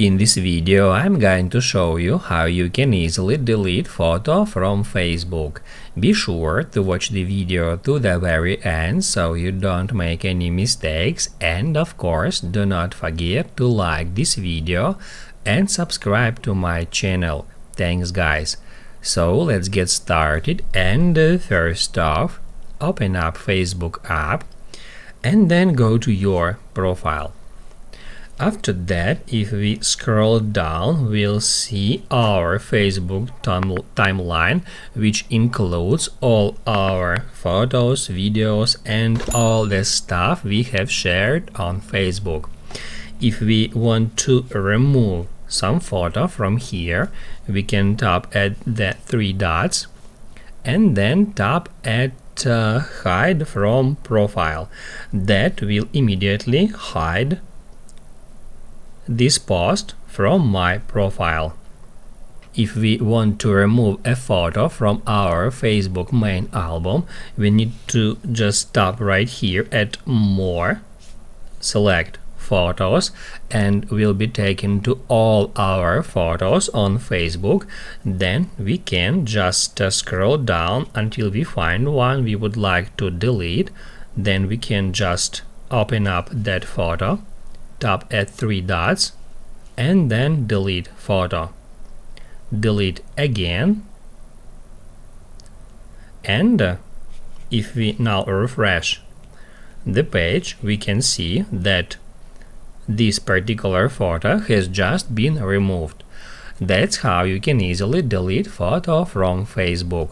In this video, I'm going to show you how you can easily delete photo from Facebook. Be sure to watch the video to the very end so you don't make any mistakes, and of course do not forget to like this video and subscribe to my channel. Thanks guys. So let's get started, and first off, open up Facebook app and then go to your profile. After that, if we scroll down, we'll see our Facebook timeline, which includes all our photos, videos, and all the stuff we have shared on Facebook. If we want to remove some photo from here, we can tap at the three dots and then tap at hide from profile. That will immediately hide this post from my profile. If we want to remove a photo from our Facebook main album, we need to just tap right here at More, select Photos, and we'll be taken to all our photos on Facebook. Then we can just scroll down until we find one we would like to delete. Then we can just open up that photo, tap at three dots, and then delete photo. Delete again, and if we now refresh the page, we can see that this particular photo has just been removed. That's how you can easily delete photo from Facebook.